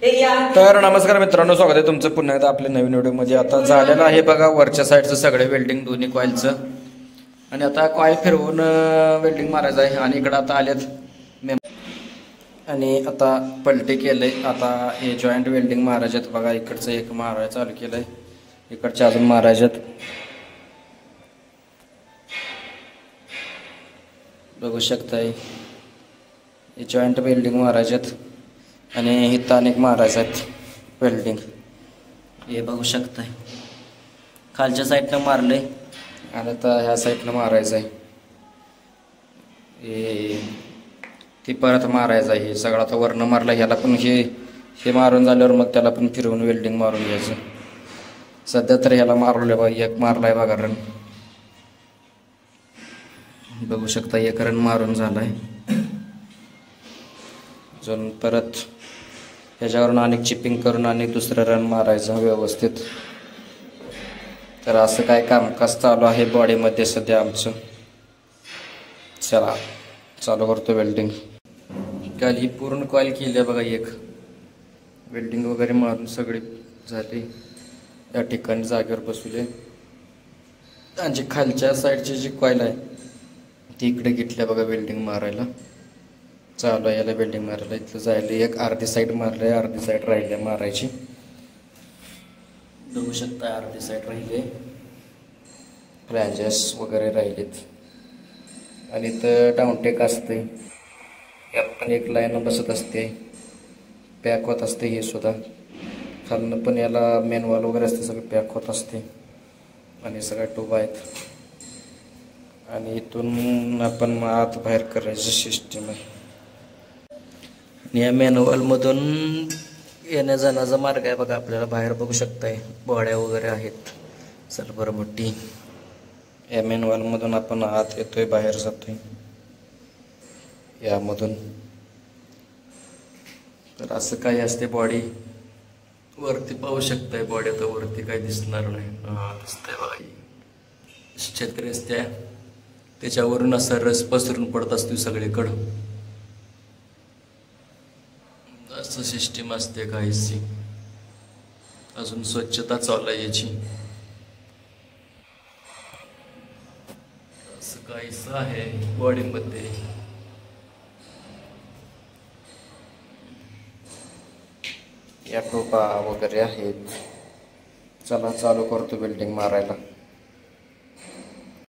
तर नमस्कार मित्रांनो, स्वागत आहे तुमचं पुन्हा एकदा आपल्या नवीन व्हिडिओमध्ये. आता झालेलं आहे बघा वरच्या साईडचं सगळे वेल्डिंग दोन्ही कॉईलचं, आणि आता कॉईल फिरवून वेल्डिंग मारायचं आहे. आणि इकडं आता आलेत आणि आता पलटी केलंय. आता हे जॉईंट वेल्डिंग मारायचे आहेत बघा. इकडचं एक मारायचं चालू केलंय, इकडच्या अजून मारायच्यात. बघू शकताय हे जॉईंट वेल्डिंग मारायच्यात आणि इथं अनेक मारायचं आहेत वेल्डिंग. हे बघू शकताय खालच्या साईडनं मारलंय आणि आता ह्या साईडनं मारायचं आहे. हे ती परत मारायचं आहे. हे सगळं आता वरनं मारलं, ह्याला पण हे मारून झाल्यावर मग त्याला पण फिरवून वेल्डिंग मारून घ्यायचं. सध्या तर ह्याला मारलं बघा, एक मारलाय बघा रन. बघू शकता एक रन मारून झालाय. अजून परत ह्याच्यावरून अनेक चिपिंग करून अनेक दुसरं रन मारायचं व्यवस्थित. तर असं काय कामकाज चालू आहे बॉडीमध्ये सध्या आमचं. चला चालू करतो वेल्डिंग. काल ही पूर्ण कॉईल केली आहे बघा. एक वेल्डिंग वगैरे मारून सगळी झाली. या ठिकाणी जागेवर बसवले आणि जी खालच्या साईडची जी कॉईल आहे ती इकडे घेतल्या बघा वेल्डिंग मारायला. चालू आहे याला वेल्डिंग मारायला. इथलं जायला एक अर्धी साईड मारले, अर्धी साईड राहिली मारायची. बघू शकता अर्धी साईड राहिले, फ्लॅजेस वगैरे राहिलेत. आणि इथं डाऊनटेक असते, यात पण एक लाईन बसत असते, पॅक होत असते. हे सुद्धा खालनं पण याला मेनवॉल वगैरे असते, सगळं पॅक होत असते. आणि सगळ्या टूब आहेत. आणि इथून आपण आत बाहेर करायची सिस्टीम आहे. या मॅन्युअलमधून येण्या जाण्याचा मार्ग आहे बघा. आपल्याला बाहेर बघू शकताय बोड्या वगैरे आहेत सरभर मोठी. या मॅन्युअलमधून आपण आत येतोय, बाहेर जातोय यामधून. तर असं काही असते बॉडी. वरती पाहू शकताय बॉडी. आता वरती काही दिसणार नाही. दिसतंय बघा छत्री असते, त्याच्यावरून असा रस पसरून पडत असतो सगळीकडं. असं सिस्टीम असते काहीशी. अजून स्वच्छता चालू आहे याची. असं काहीसं आहे बॉडीमध्ये. या टोपा वगैरे आहेत. चला चालू करतो वेल्डिंग मारायला.